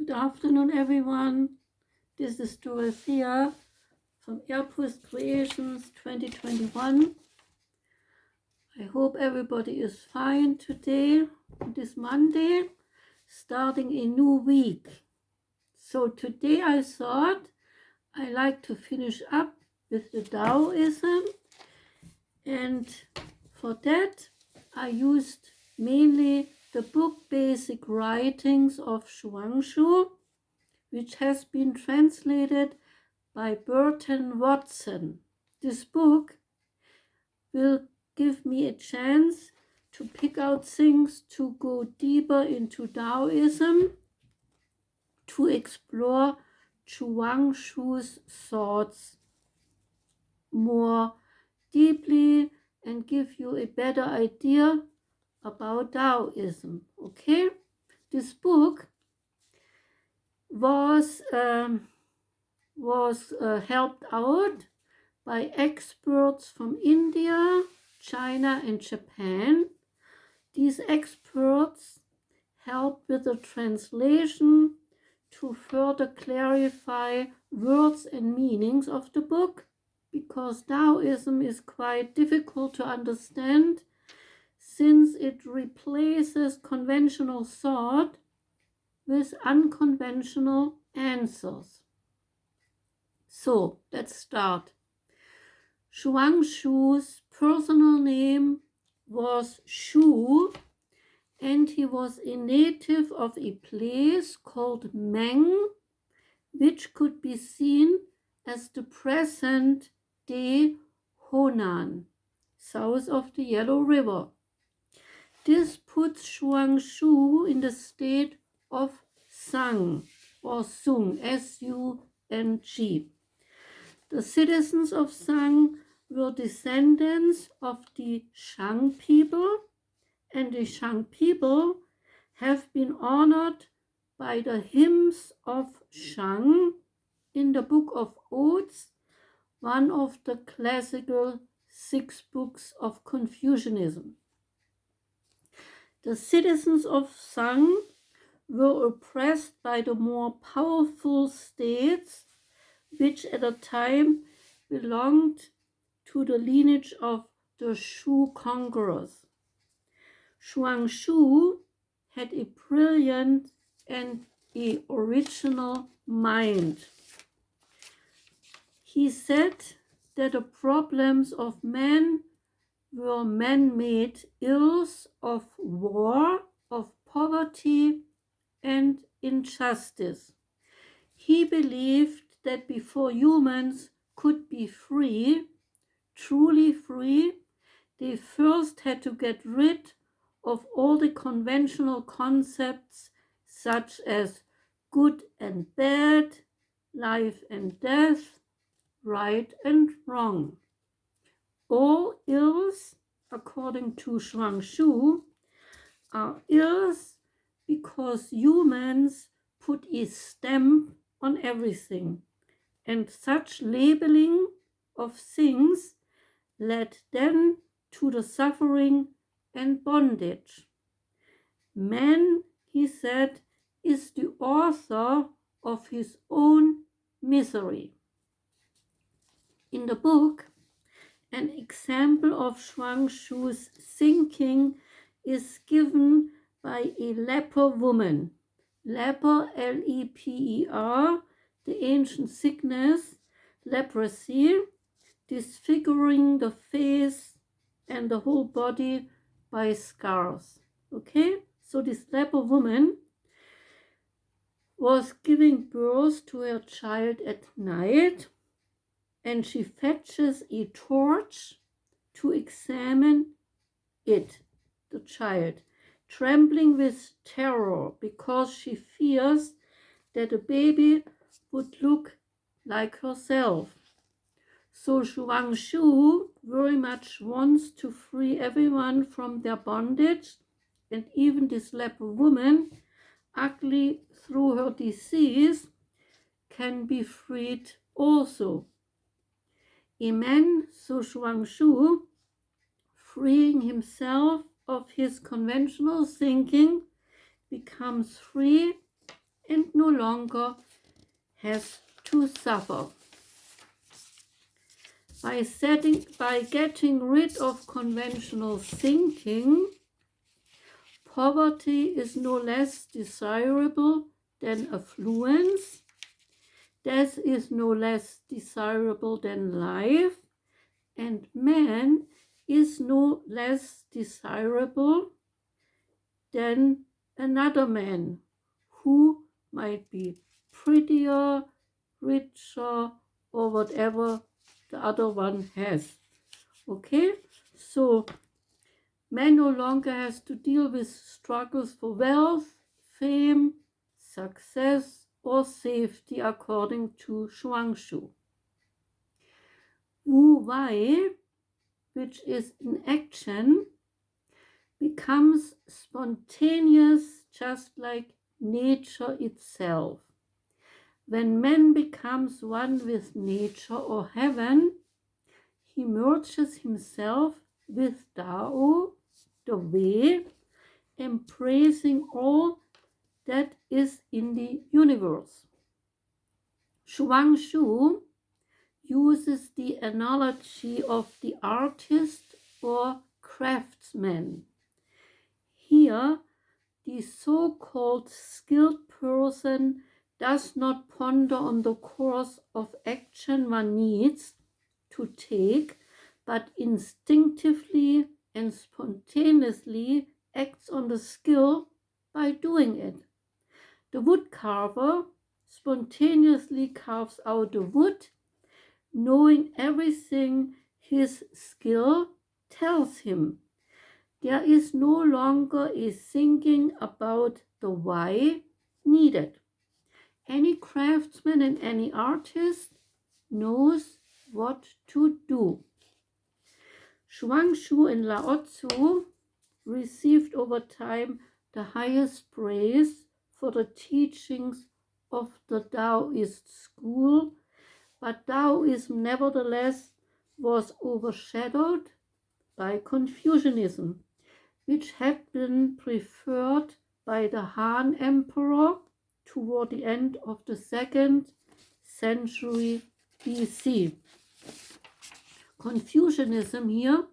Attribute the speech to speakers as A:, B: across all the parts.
A: Good afternoon, everyone. This is Dorothea from Airpost Creations 2021. I hope everybody is fine today, this Monday, starting a new week. So today I thought I like to finish up with the Taoism, and for that I used mainly the book Basic Writings of Shuangzi, which has been translated by Burton Watson. This book will give me a chance to pick out things to go deeper into Taoism, to explore Shuangzi's thoughts more deeply and give you a better idea about Taoism. Okay? This book was helped out by experts from India, China, and Japan. These experts helped with the translation to further clarify words and meanings of the book, because Taoism is quite difficult to understand since it replaces conventional thought with unconventional answers. So let's start. Shuangzi's personal name was Shu, and he was a native of a place called Meng, which could be seen as the present-day Honan, south of the Yellow River. This puts Shuangzi in the state of Sang or Sung, S-U-N-G. The citizens of Sang were descendants of the Shang people, and the Shang people have been honored by the hymns of Shang in the Book of Odes, one of the classical 6 books of Confucianism. The citizens of Shang were oppressed by the more powerful states, which at the time belonged to the lineage of the Shu conquerors. Shuangzi had a brilliant and an original mind. He said that the problems of man were man-made ills of war, of poverty, and injustice. He believed that before humans could be free, truly free, they first had to get rid of all the conventional concepts such as good and bad, life and death, right and wrong. All ills, according to Shuangzi, are ills because humans put a stamp on everything, and such labeling of things led then to the suffering and bondage. Man, he said, is the author of his own misery. In the book, an example of Shuangzi's thinking is given by a leper woman. Leper, L-E-P-E-R, the ancient sickness, leprosy, disfiguring the face and the whole body by scars. Okay, so this leper woman was giving birth to her child at night, and she fetches a torch to examine it, the child, trembling with terror because she fears that the baby would look like herself. So Shuangzi very much wants to free everyone from their bondage, and even this leper woman, ugly through her disease, can be freed also. A man, so Shuangzi, freeing himself of his conventional thinking, becomes free and no longer has to suffer. By getting rid of conventional thinking, poverty is no less desirable than affluence. Death is no less desirable than life, and man is no less desirable than another man who might be prettier, richer, or whatever the other one has. Okay, so man no longer has to deal with struggles for wealth, fame, success, or safety according to Shuangshu. Wu Wei, which is in action, becomes spontaneous just like nature itself. When man becomes one with nature or heaven, he merges himself with Tao, the way, embracing all that is in the universe. Shuangshu uses the analogy of the artist or craftsman. Here, the so-called skilled person does not ponder on the course of action one needs to take, but instinctively and spontaneously acts on the skill by doing it. The wood carver spontaneously carves out the wood, knowing everything his skill tells him. There is no longer a thinking about the why needed. Any craftsman and any artist knows what to do. Shuangshu and Lao Tzu received over time the highest praise for the teachings of the Taoist school, but Taoism nevertheless was overshadowed by Confucianism, which had been preferred by the Han Emperor toward the end of the 2nd century BC. Confucianism here,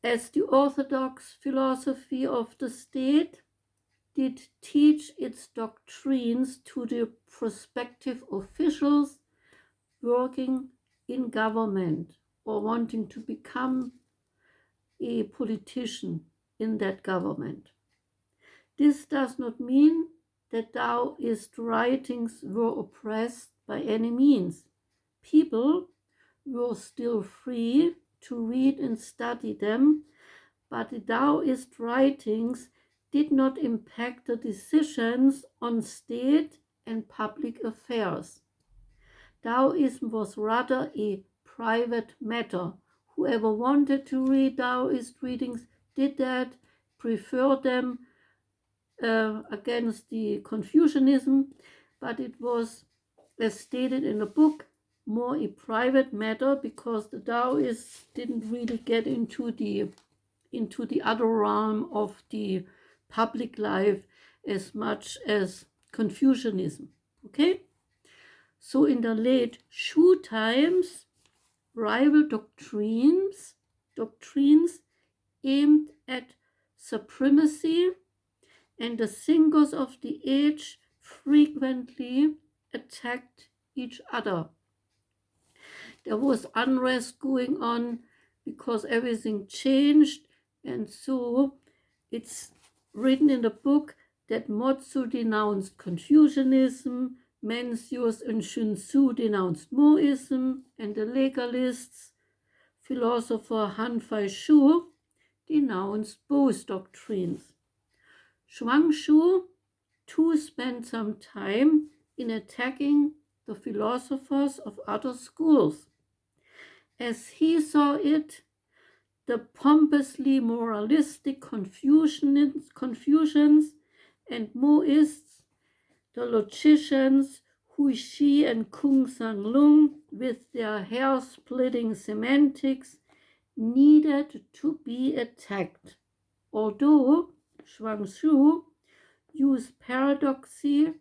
A: as the orthodox philosophy of the state, did teach its doctrines to the prospective officials working in government or wanting to become a politician in that government. This does not mean that Taoist writings were oppressed by any means. People were still free to read and study them, but the Taoist writings did not impact the decisions on state and public affairs. Taoism was rather a private matter. Whoever wanted to read Taoist readings did that, preferred them against the Confucianism, but it was, as stated in the book, more a private matter because the Taoists didn't really get into the other realm of the public life as much as Confucianism. Okay? So in the late Shu times, rival doctrines aimed at supremacy, and the thinkers of the age frequently attacked each other. There was unrest going on because everything changed, and so it's written in the book that Mo-tzu denounced Confucianism, Mencius and Sun Tzu denounced Moism, and the legalists, philosopher Han Fei-shu, denounced both doctrines. Shuangshu too spent some time in attacking the philosophers of other schools. As he saw it, the pompously moralistic Confucians and Moists, the logicians Hu Xi and Kung Sang Lung, with their hair-splitting semantics, needed to be attacked. Although Shuangshu used paradoxy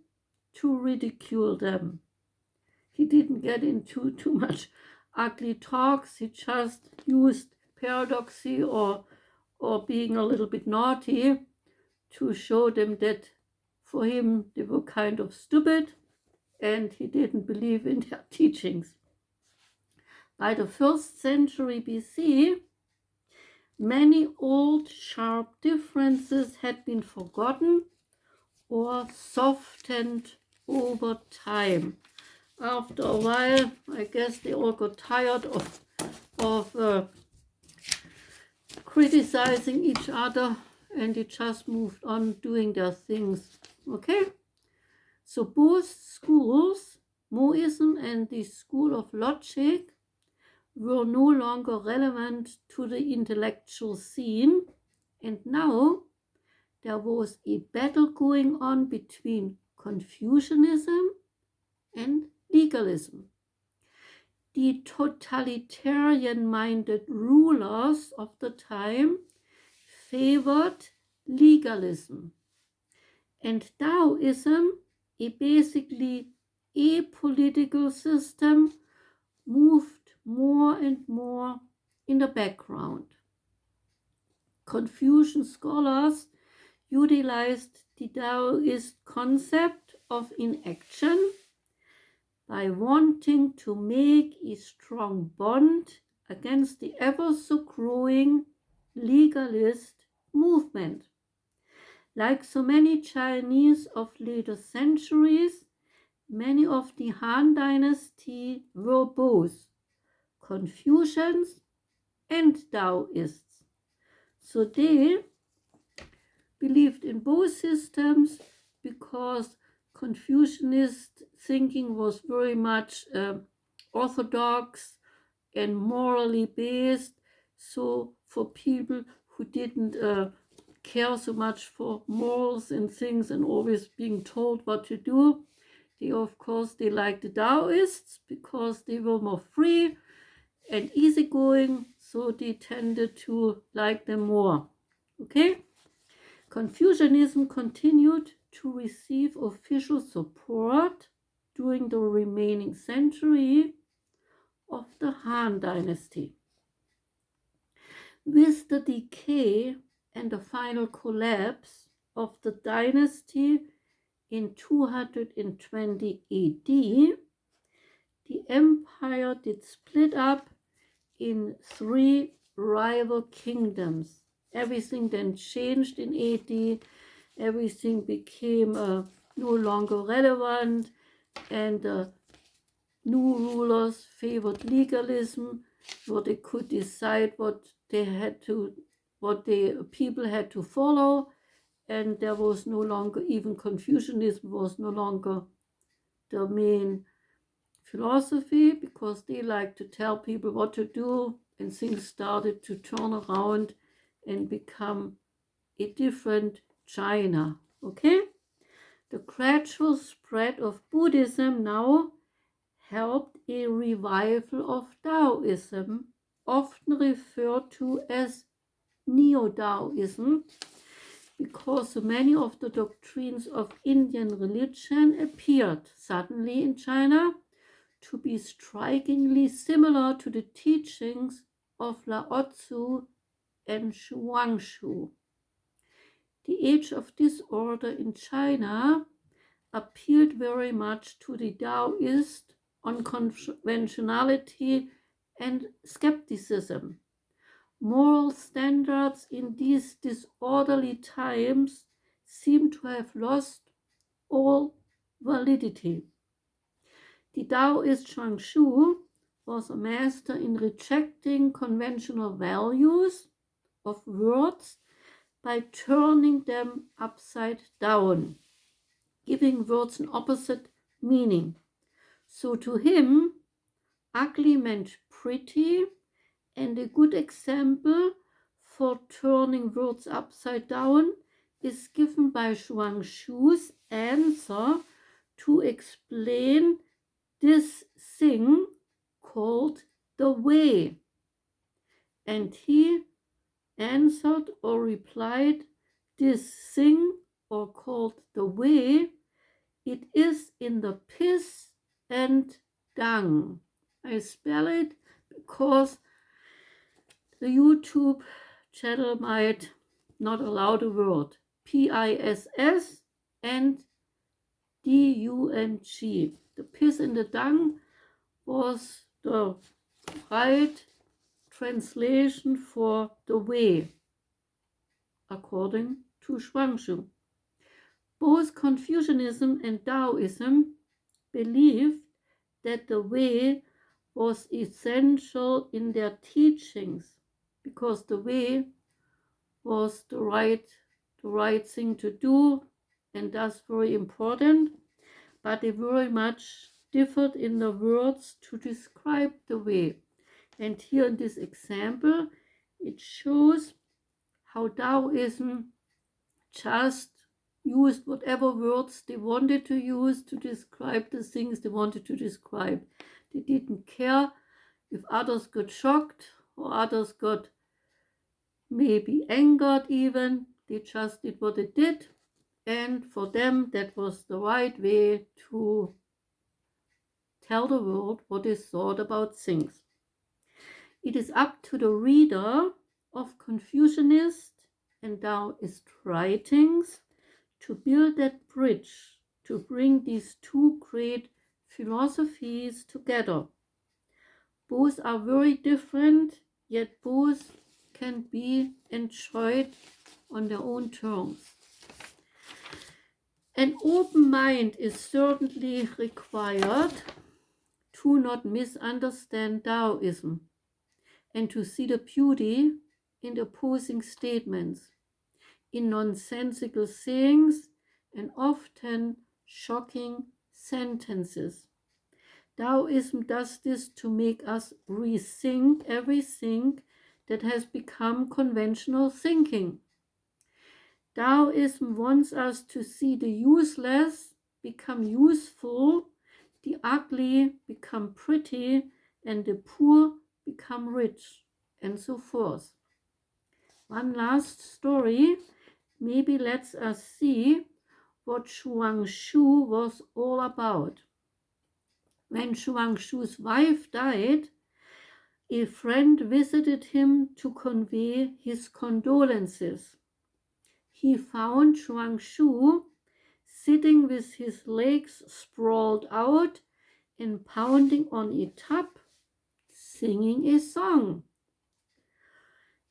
A: to ridicule them. He didn't get into too much ugly talks. He just used paradoxy or being a little bit naughty to show them that for him they were kind of stupid and he didn't believe in their teachings. By the 1st century BC, many old sharp differences had been forgotten or softened over time. After a while, I guess they all got tired of criticizing each other and they just moved on doing their things. Okay? So both schools, Moism and the school of logic, were no longer relevant to the intellectual scene, and now there was a battle going on between Confucianism and legalism. The totalitarian-minded rulers of the time favored legalism, and Taoism, a basically apolitical system, moved more and more in the background. Confucian scholars utilized the Taoist concept of inaction by wanting to make a strong bond against the ever so growing legalist movement. Like so many Chinese of later centuries, many of the Han Dynasty were both Confucians and Taoists. So they believed in both systems because Confucianist thinking was very much orthodox and morally based. So for people who didn't care so much for morals and things and always being told what to do, they liked the Taoists because they were more free and easygoing, so they tended to like them more. Okay? Confucianism continued to receive official support during the remaining century of the Han Dynasty. With the decay and the final collapse of the dynasty in 220 AD, the empire did split up in 3 rival kingdoms. Everything then changed in AD, everything became no longer relevant, and new rulers favored legalism, where they could decide what the people had to follow, and there was no longer, even Confucianism was no longer the main philosophy, because they like to tell people what to do, and things started to turn around and become a different China. Okay? The gradual spread of Buddhism now helped a revival of Taoism, often referred to as Neo-Taoism, because so many of the doctrines of Indian religion appeared suddenly in China to be strikingly similar to the teachings of Lao Tzu and Shuangzi. The age of disorder in China appealed very much to the Taoist on conventionality and skepticism. Moral standards in these disorderly times seem to have lost all validity. The Taoist Shuangzi was a master in rejecting conventional values of words by turning them upside down, giving words an opposite meaning. So to him, ugly meant pretty, and a good example for turning words upside down is given by Shuangzi's answer to explain this thing called the way. And he answered or replied, this thing or called the way, it is in the piss and dung. I spell it because the YouTube channel might not allow the word. Piss and dung. The piss and the dung was the right translation for the way, according to Shuangzi. Both Confucianism and Taoism believed that the way was essential in their teachings because the way was the right thing to do and thus very important, but they very much differed in the words to describe the way. And here in this example, it shows how Taoism just used whatever words they wanted to use to describe the things they wanted to describe. They didn't care if others got shocked or others got maybe angered even. They just did what they did, and for them that was the right way to tell the world what they thought about things. It is up to the reader of Confucianist and Taoist writings to build that bridge, to bring these two great philosophies together. Both are very different, yet both can be enjoyed on their own terms. An open mind is certainly required to not misunderstand Taoism and to see the beauty in the opposing statements, in nonsensical sayings and often shocking sentences. Taoism does this to make us rethink everything that has become conventional thinking. Taoism wants us to see the useless become useful, the ugly become pretty, and the poor become rich, and so forth. One last story maybe lets us see what Shuangzi was all about. When Shuangzi's wife died, a friend visited him to convey his condolences. He found Shuangzi sitting with his legs sprawled out and pounding on a tub, singing a song.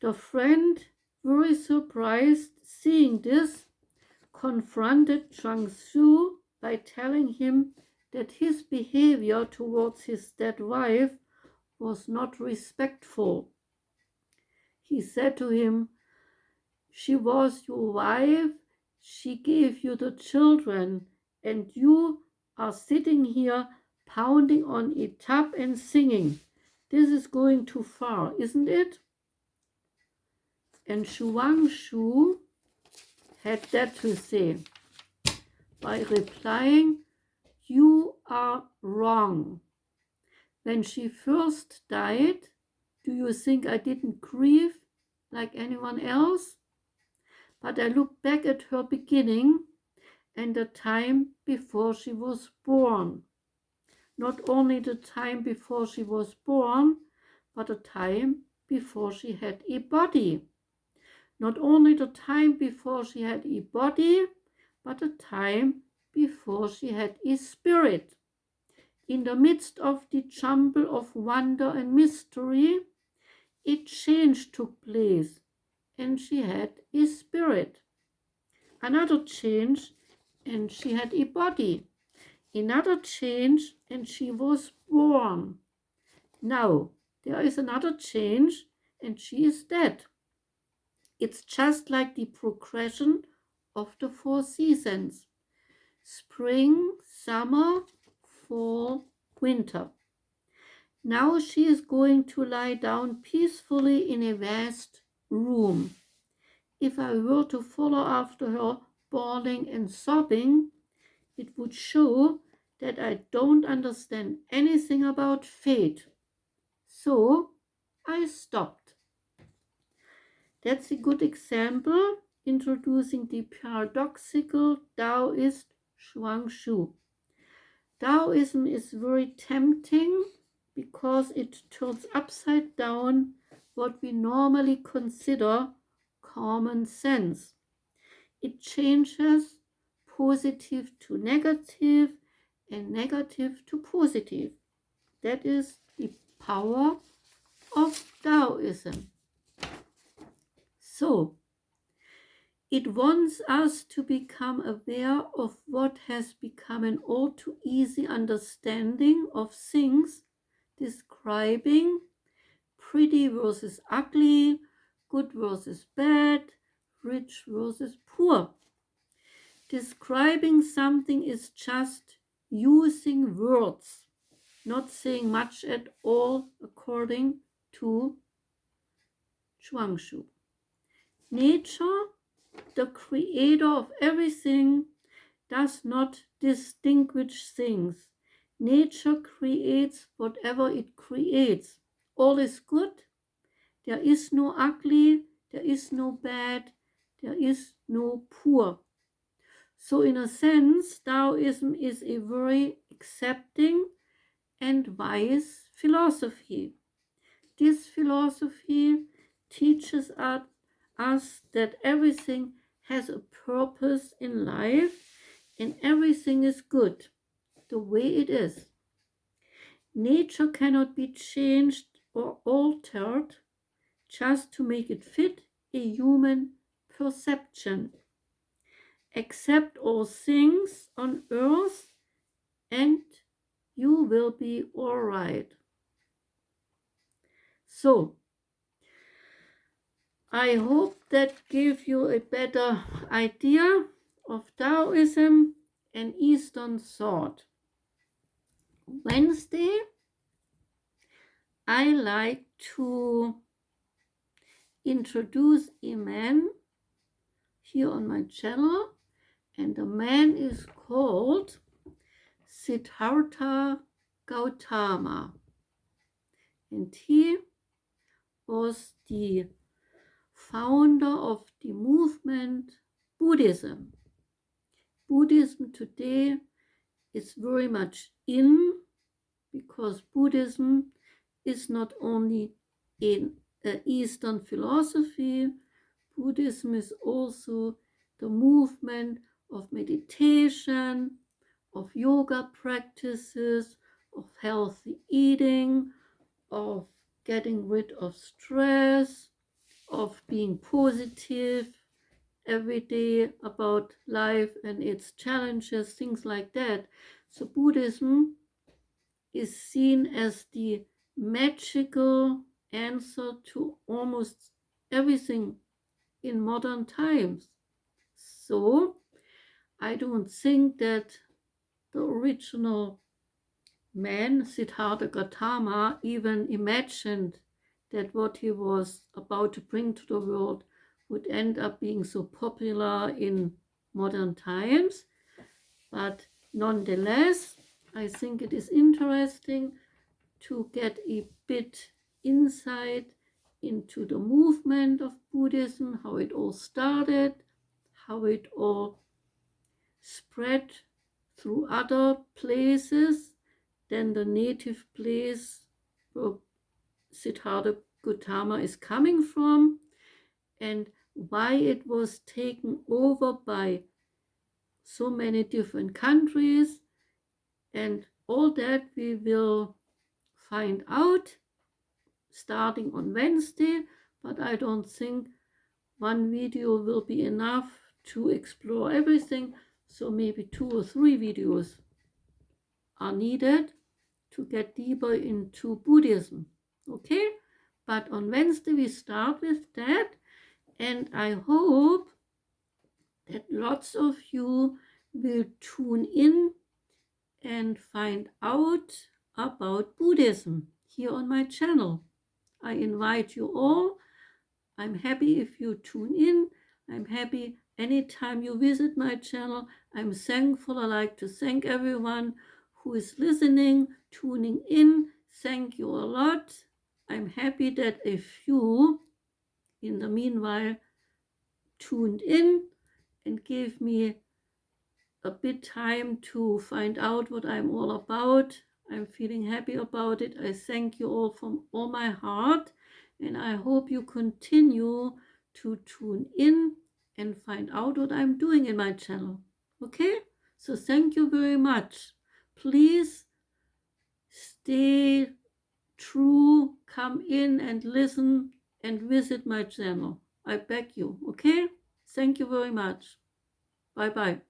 A: The friend, very surprised seeing this, confronted Shuangzi by telling him that his behavior towards his dead wife was not respectful. He said to him, "She was your wife, she gave you the children, and you are sitting here pounding on a tub and singing. This is going too far, isn't it?" And Shuangzi had that to say by replying, "You are wrong. When she first died, do you think I didn't grieve like anyone else? But I look back at her beginning and the time before she was born. Not only the time before she was born, but the time before she had a body. Not only the time before she had a body, but the time before she had a spirit. In the midst of the jumble of wonder and mystery, a change took place, and she had a spirit. Another change, and she had a body. Another change, and she was born. Now, there is another change, and she is dead. It's just like the progression of the four seasons: spring, summer, fall, winter. Now she is going to lie down peacefully in a vast room. If I were to follow after her, bawling and sobbing, it would show that I don't understand anything about fate. So I stopped. That's a good example introducing the paradoxical Taoist Shuangxu. Taoism is very tempting because it turns upside down what we normally consider common sense. It changes positive to negative and negative to positive. That is the power of Taoism. So, it wants us to become aware of what has become an all too easy understanding of things, describing pretty versus ugly, good versus bad, rich versus poor. Describing something is just using words, not saying much at all, according to Shuangxu. Nature, the creator of everything, does not distinguish things. Nature creates whatever it creates. All is good. There is no ugly. There is no bad. There is no poor. So in a sense, Taoism is a very accepting and wise philosophy. This philosophy teaches us that everything has a purpose in life and everything is good the way it is. Nature cannot be changed or altered just to make it fit a human perception. Accept all things on earth and you will be all right. So, I hope that gave you a better idea of Taoism and Eastern thought. Wednesday, I like to introduce a man here on my channel, and the man is called Siddhartha Gautama, and he was the founder of the movement Buddhism. Buddhism today is very much in because Buddhism is not only an Eastern philosophy, Buddhism is also the movement of meditation, of yoga practices, of healthy eating, of getting rid of stress, of being positive every day about life and its challenges, things like that. So Buddhism is seen as the magical answer to almost everything in modern times. So I don't think that the original man, Siddhartha Gautama, even imagined that what he was about to bring to the world would end up being so popular in modern times. But nonetheless, I think it is interesting to get a bit insight into the movement of Buddhism, how it all started, how it all spread through other places than the native place where Siddhartha Gautama is coming from, and why it was taken over by so many different countries, and all that we will find out starting on Wednesday, but I don't think one video will be enough to explore everything, so maybe 2 or 3 videos are needed to get deeper into Buddhism. Okay, but on Wednesday we start with that, and I hope that lots of you will tune in and find out about Buddhism here on my channel. I invite you all. I'm happy if you tune in. I'm happy anytime you visit my channel. I'm thankful. I like to thank everyone who is listening, tuning in. Thank you a lot. I'm happy that a few, in the meanwhile, tuned in and gave me a bit time to find out what I'm all about. I'm feeling happy about it. I thank you all from all my heart, and I hope you continue to tune in and find out what I'm doing in my channel. Okay? So thank you very much. Please stay true, come in and listen and visit my channel. I beg you. Okay? Thank you very much. Bye bye.